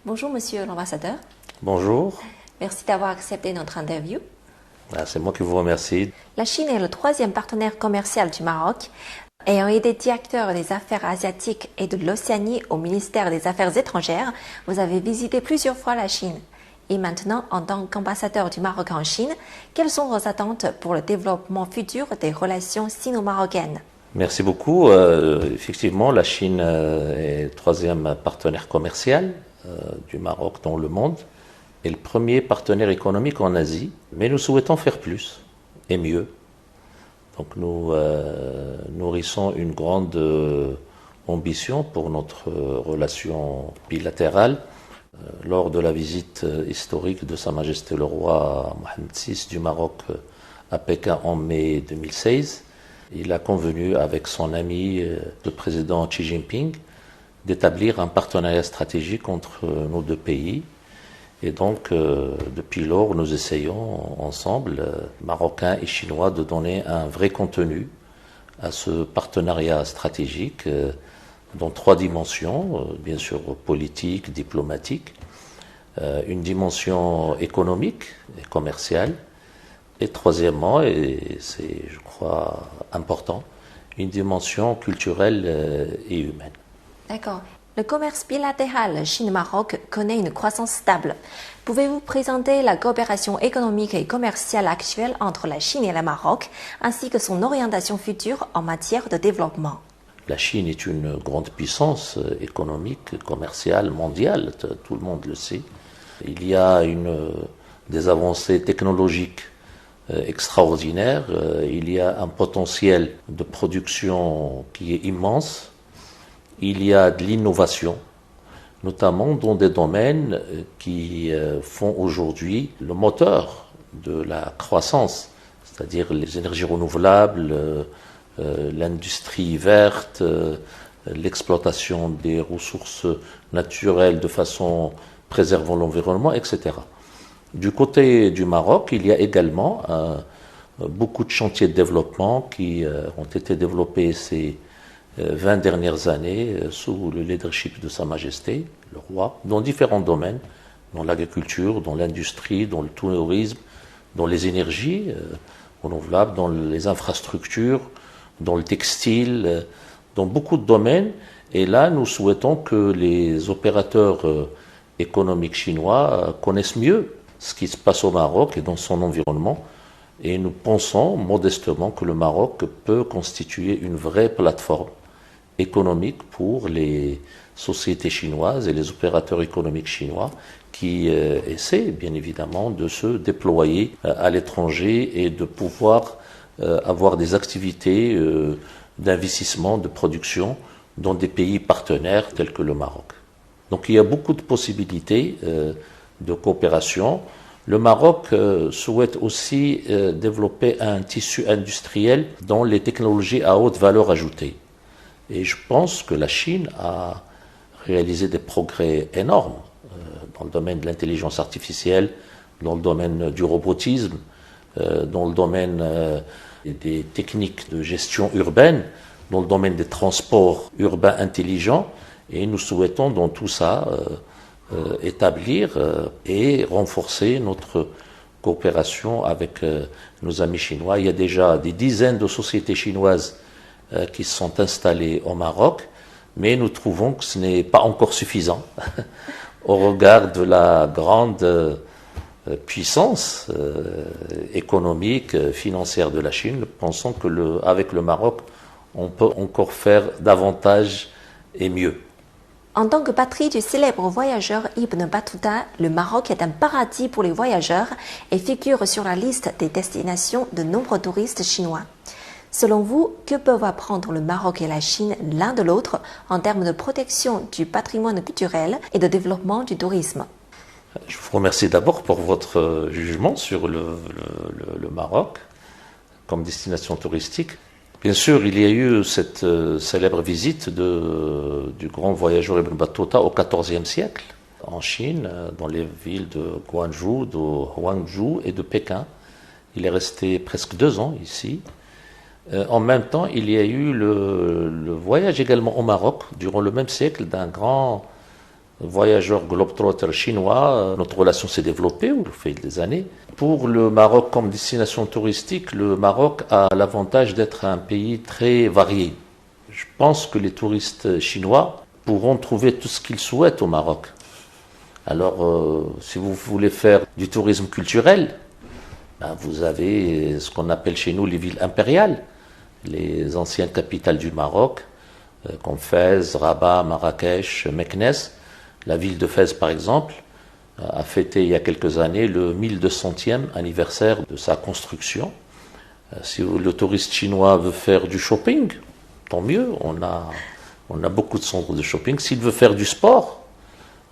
Bonjour Monsieur l'ambassadeur, Bonjour. merci d'avoir accepté notre interview. C'est moi qui vous remercie. La Chine est le troisième partenaire commercial du Maroc. Ayant été directeur des affaires asiatiques et de l'Océanie au ministère des Affaires étrangères, vous avez visité plusieurs fois la Chine. Et maintenant, en tant qu'ambassadeur du Maroc en Chine, quelles sont vos attentes pour le développement futur des relations sino-marocaines? Merci beaucoup. Effectivement, la Chine est le troisième partenaire commercial du Maroc dans le monde et le premier partenaire économique en Asie. Mais nous souhaitons faire plus et mieux. Donc nous nourrissons une grande ambition pour notre relation bilatérale. Lors de la visite historique de Sa Majesté le roi Mohammed VI du Maroc à Pékin en mai 2016, il a convenu avec son ami, le président Xi Jinping, d'établir un partenariat stratégique entre nos deux pays. Et donc, depuis lors, nous essayons ensemble, Marocains et Chinois, de donner un vrai contenu à ce partenariat stratégique dans trois dimensions, bien sûr politique, diplomatique, une dimension économique et commerciale, et troisièmement, et c'est, je crois, important, une dimension culturelle et humaine. D'accord. Le commerce bilatéral Chine-Maroc connaît une croissance stable. Pouvez-vous présenter la coopération économique et commerciale actuelle entre la Chine et le Maroc, ainsi que son orientation future en matière de développement? La Chine est une grande puissance économique, commerciale, mondiale, tout le monde le sait. Il y a des avancées technologiques extraordinaires, il y a un potentiel de production qui est immense, il y a de l'innovation, notamment dans des domaines qui font aujourd'hui le moteur de la croissance, c'est-à-dire les énergies renouvelables, l'industrie verte, l'exploitation des ressources naturelles de façon préservant l'environnement, etc. Du côté du Maroc, il y a également beaucoup de chantiers de développement qui ont été développés ces 20 dernières années sous le leadership de Sa Majesté, le roi, dans différents domaines, dans l'agriculture, dans l'industrie, dans le tourisme, dans les énergies renouvelables, dans les infrastructures, dans le textile, dans beaucoup de domaines. Et là, nous souhaitons que les opérateurs économiques chinois connaissent mieux ce qui se passe au Maroc et dans son environnement. Et nous pensons modestement que le Maroc peut constituer une vraie plateforme économique pour les sociétés chinoises et les opérateurs économiques chinois qui essaient bien évidemment de se déployer à l'étranger et de pouvoir avoir des activités d'investissement, de production dans des pays partenaires tels que le Maroc. Donc il y a beaucoup de possibilités de coopération. Le Maroc souhaite aussi développer un tissu industriel dans les technologies à haute valeur ajoutée. Et je pense que la Chine a réalisé des progrès énormes dans le domaine de l'intelligence artificielle, dans le domaine du robotisme, dans le domaine des techniques de gestion urbaine, dans le domaine des transports urbains intelligents. Et nous souhaitons dans tout ça établir et renforcer notre coopération avec nos amis chinois. Il y a déjà des dizaines de sociétés chinoises qui se sont installées au Maroc, mais nous trouvons que ce n'est pas encore suffisant au regard de la grande puissance économique, financière de la Chine. Nous pensons qu'avec le Maroc, on peut encore faire davantage et mieux. En tant que patrie du célèbre voyageur Ibn Battuta, le Maroc est un paradis pour les voyageurs et figure sur la liste des destinations de nombreux touristes chinois. Selon vous, que peuvent apprendre le Maroc et la Chine l'un de l'autre en termes de protection du patrimoine culturel et de développement du tourisme? Je vous remercie d'abord pour votre jugement sur le Maroc comme destination touristique. Bien sûr, il y a eu cette célèbre visite du grand voyageur Ibn Battuta au XIVe siècle en Chine, dans les villes de Guangzhou, de Huangzhou et de Pékin. Il est resté presque 2 ans ici. En même temps, il y a eu le voyage également au Maroc, durant le même siècle, d'un grand voyageur globetrotter chinois, notre relation s'est développée au fil des années. Pour le Maroc comme destination touristique, le Maroc a l'avantage d'être un pays très varié. Je pense que les touristes chinois pourront trouver tout ce qu'ils souhaitent au Maroc. Alors, si vous voulez faire du tourisme culturel, ben vous avez ce qu'on appelle chez nous les villes impériales, les anciennes capitales du Maroc, comme Fès, Rabat, Marrakech, Meknès. La ville de Fès, par exemple, a fêté il y a quelques années le 1200e anniversaire de sa construction. Si le touriste chinois veut faire du shopping, tant mieux, on a beaucoup de centres de shopping. S'il veut faire du sport,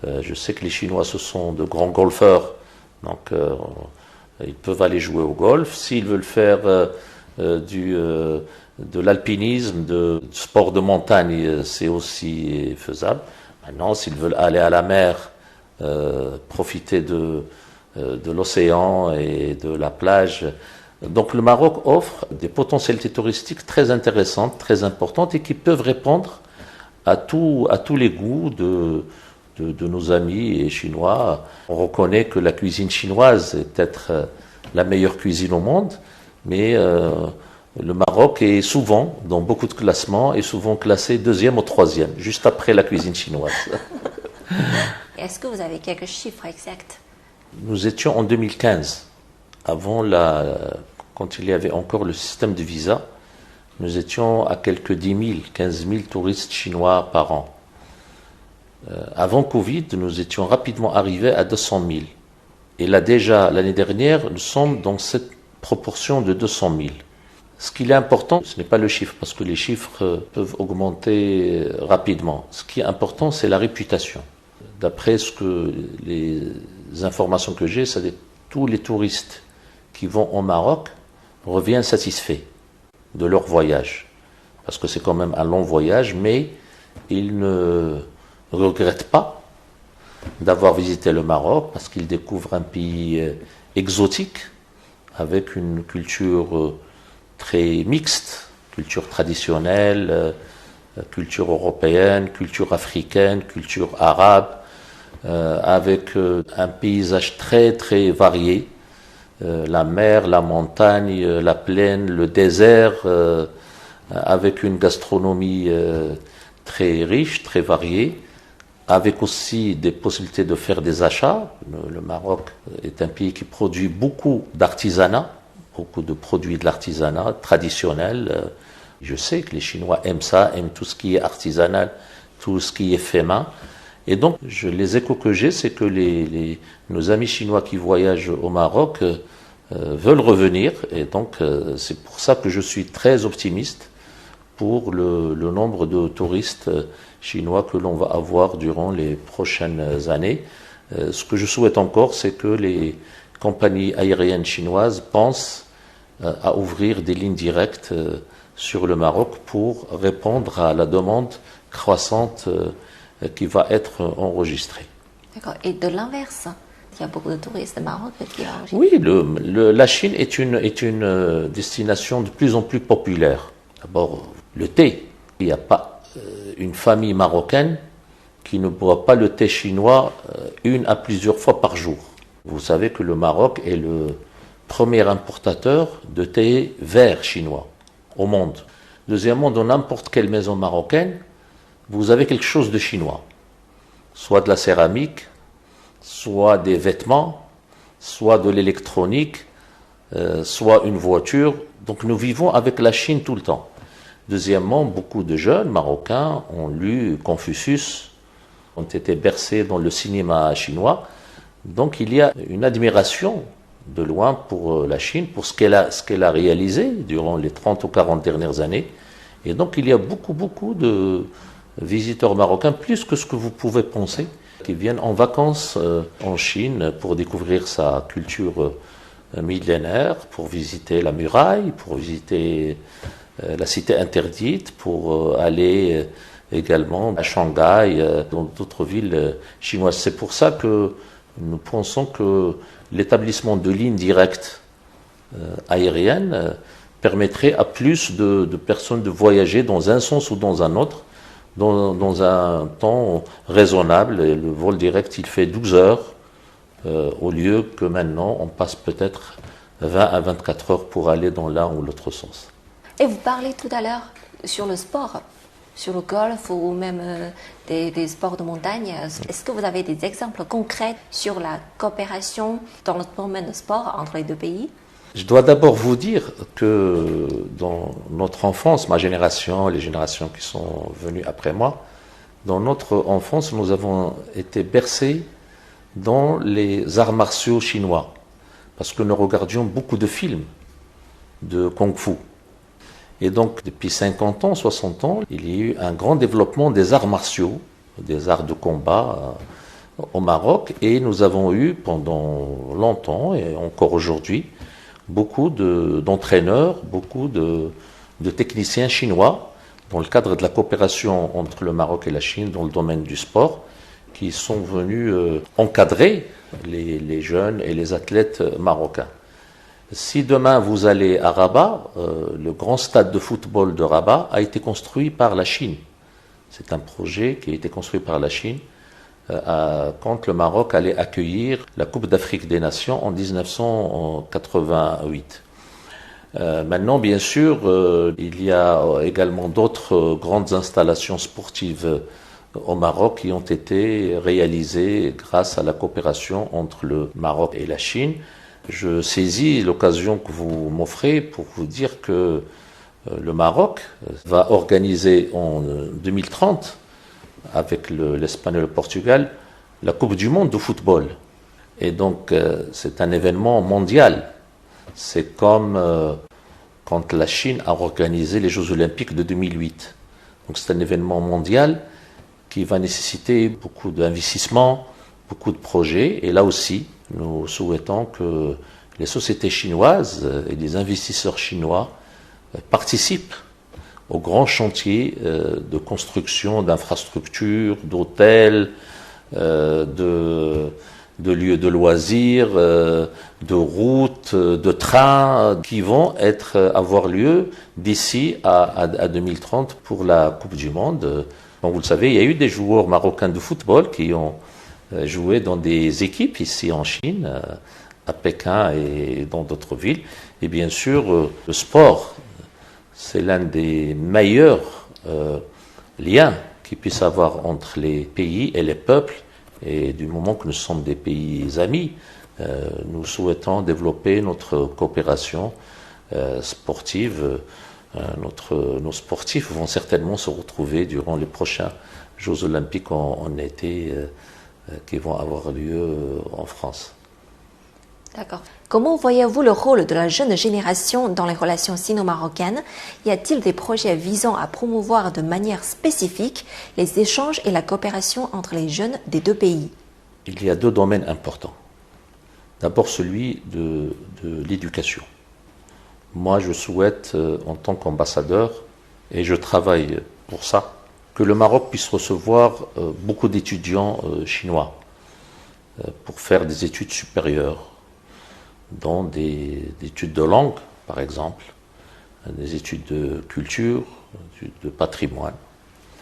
je sais que les Chinois, ce sont de grands golfeurs, donc ils peuvent aller jouer au golf. S'ils veulent faire de l'alpinisme, du sport de montagne, c'est aussi faisable. Maintenant, s'ils veulent aller à la mer, profiter de l'océan et de la plage. Donc le Maroc offre des potentialités touristiques très intéressantes, très importantes et qui peuvent répondre à tous les goûts de nos amis chinois. On reconnaît que la cuisine chinoise est peut-être la meilleure cuisine au monde, mais le Maroc est souvent, dans beaucoup de classements, est souvent classé deuxième ou troisième, juste après la cuisine chinoise. Est-ce que vous avez quelques chiffres exacts? Nous étions en 2015, quand il y avait encore le système de visa, nous étions à quelques 10 000, 15 000 touristes chinois par an. Avant Covid, nous étions rapidement arrivés à 200 000. Et là déjà, l'année dernière, nous sommes dans cette proportion de 200 000. Ce qui est important, ce n'est pas le chiffre, parce que les chiffres peuvent augmenter rapidement. Ce qui est important, c'est la réputation. D'après les informations que j'ai, c'est que tous les touristes qui vont au Maroc reviennent satisfaits de leur voyage. Parce que c'est quand même un long voyage, mais ils ne regrettent pas d'avoir visité le Maroc, parce qu'ils découvrent un pays exotique, avec une culture très mixte, culture traditionnelle, culture européenne, culture africaine, culture arabe, avec un paysage très très varié, la mer, la montagne, la plaine, le désert, avec une gastronomie très riche, très variée, avec aussi des possibilités de faire des achats. Le Maroc est un pays qui produit beaucoup d'artisanat, beaucoup de produits de l'artisanat traditionnel. Je sais que les Chinois aiment ça, aiment tout ce qui est artisanal, tout ce qui est fait main. Et donc, les échos que j'ai, c'est que nos amis chinois qui voyagent au Maroc veulent revenir. Et donc, c'est pour ça que je suis très optimiste pour le nombre de touristes chinois que l'on va avoir durant les prochaines années. Ce que je souhaite encore, c'est que les compagnies aériennes chinoises pensent à ouvrir des lignes directes sur le Maroc pour répondre à la demande croissante qui va être enregistrée. D'accord. Et de l'inverse, il y a beaucoup de touristes au Maroc qui enregistrent. Oui, la Chine est une destination de plus en plus populaire. D'abord, le thé. Il n'y a pas une famille marocaine qui ne boit pas le thé chinois une à plusieurs fois par jour. Vous savez que le Maroc est le premier importateur de thé vert chinois au monde. Deuxièmement, dans n'importe quelle maison marocaine, vous avez quelque chose de chinois. Soit de la céramique, soit des vêtements, soit de l'électronique, soit une voiture. Donc nous vivons avec la Chine tout le temps. Deuxièmement, beaucoup de jeunes marocains ont lu Confucius, ont été bercés dans le cinéma chinois. Donc il y a une admiration de loin pour la Chine, pour ce qu'elle a réalisé durant les 30 ou 40 dernières années. Et donc il y a beaucoup de visiteurs marocains, plus que ce que vous pouvez penser, qui viennent en vacances en Chine pour découvrir sa culture millénaire, pour visiter la muraille, pour visiter la cité interdite, pour aller également à Shanghai, dans d'autres villes chinoises. C'est pour ça que nous pensons que l'établissement de lignes directes aériennes permettrait à plus de personnes de voyager dans un sens ou dans un autre dans un temps raisonnable. Et le vol direct, il fait 12 heures, au lieu que maintenant, on passe peut-être 20 à 24 heures pour aller dans l'un ou l'autre sens. Et vous parlez tout à l'heure sur le sport, sur le golf ou même des sports de montagne. Est-ce que vous avez des exemples concrets sur la coopération dans le domaine de sport entre les deux pays? Je dois d'abord vous dire que dans notre enfance, ma génération, les générations qui sont venues après moi, dans notre enfance, nous avons été bercés dans les arts martiaux chinois, parce que nous regardions beaucoup de films de kung-fu. Et donc, depuis 50 ans, 60 ans, il y a eu un grand développement des arts martiaux, des arts de combat au Maroc, et nous avons eu pendant longtemps, et encore aujourd'hui, beaucoup d'entraîneurs, beaucoup de techniciens chinois, dans le cadre de la coopération entre le Maroc et la Chine dans le domaine du sport, qui sont venus encadrer les jeunes et les athlètes marocains. Si demain vous allez à Rabat, le grand stade de football de Rabat a été construit par la Chine. C'est un projet qui a été construit par la Chine quand le Maroc allait accueillir la Coupe d'Afrique des Nations en 1988. Maintenant, bien sûr, il y a également d'autres grandes installations sportives au Maroc qui ont été réalisées grâce à la coopération entre le Maroc et la Chine. Je saisis l'occasion que vous m'offrez pour vous dire que le Maroc va organiser en 2030, avec l'Espagne et le Portugal, la Coupe du Monde de football. Et donc, c'est un événement mondial. C'est comme quand la Chine a organisé les Jeux Olympiques de 2008. Donc, c'est un événement mondial qui va nécessiter beaucoup d'investissements, beaucoup de projets. Et là aussi, nous souhaitons que les sociétés chinoises et les investisseurs chinois participent au grand chantier de construction d'infrastructures, d'hôtels, de lieux de loisirs, de routes, de trains qui vont avoir lieu d'ici à 2030 pour la Coupe du Monde. Comme vous le savez, il y a eu des joueurs marocains de football qui ont joué dans des équipes ici en Chine, à Pékin et dans d'autres villes. Et bien sûr, le sport, c'est l'un des meilleurs liens qu'il puisse avoir entre les pays et les peuples. Et du moment que nous sommes des pays amis, nous souhaitons développer notre coopération sportive. Nos sportifs vont certainement se retrouver durant les prochains Jeux Olympiques en été qui vont avoir lieu en France. D'accord. Comment voyez-vous le rôle de la jeune génération dans les relations sino-marocaines? Y a-t-il des projets visant à promouvoir de manière spécifique les échanges et la coopération entre les jeunes des deux pays? Il y a deux domaines importants. D'abord celui de l'éducation. Moi, je souhaite, en tant qu'ambassadeur, et je travaille pour ça, que le Maroc puisse recevoir beaucoup d'étudiants chinois pour faire des études supérieures, dans des études de langue, par exemple, des études de culture, de patrimoine.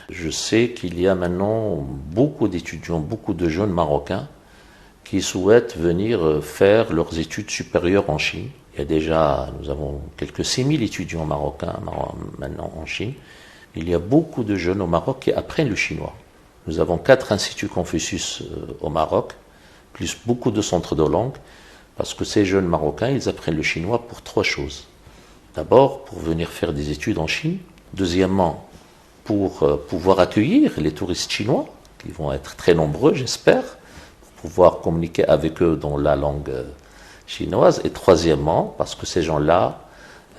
Je sais qu'il y a maintenant beaucoup d'étudiants, beaucoup de jeunes Marocains qui souhaitent venir faire leurs études supérieures en Chine. Nous avons quelques 6000 étudiants marocains maintenant en Chine. Il y a beaucoup de jeunes au Maroc qui apprennent le chinois. Nous avons 4 instituts Confucius au Maroc, plus beaucoup de centres de langue, parce que ces jeunes Marocains, ils apprennent le chinois pour 3 choses. D'abord, pour venir faire des études en Chine. Deuxièmement, pour pouvoir accueillir les touristes chinois, qui vont être très nombreux, j'espère, pour pouvoir communiquer avec eux dans la langue chinoise. Et troisièmement, parce que ces gens-là,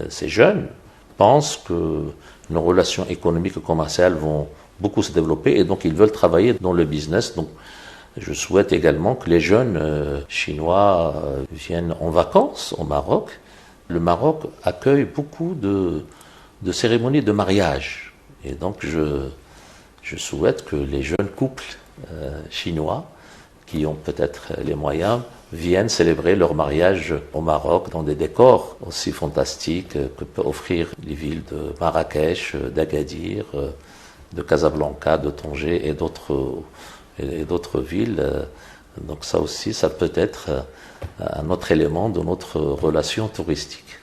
ces jeunes, pensent que nos relations économiques et commerciales vont beaucoup se développer et donc ils veulent travailler dans le business. Donc, je souhaite également que les jeunes chinois viennent en vacances au Maroc. Le Maroc accueille beaucoup de cérémonies de mariage. Et donc, je souhaite que les jeunes couples chinois, qui ont peut-être les moyens, viennent célébrer leur mariage au Maroc dans des décors aussi fantastiques que peut offrir les villes de Marrakech, d'Agadir, de Casablanca, de Tanger et d'autres villes. Donc ça aussi, ça peut être un autre élément de notre relation touristique.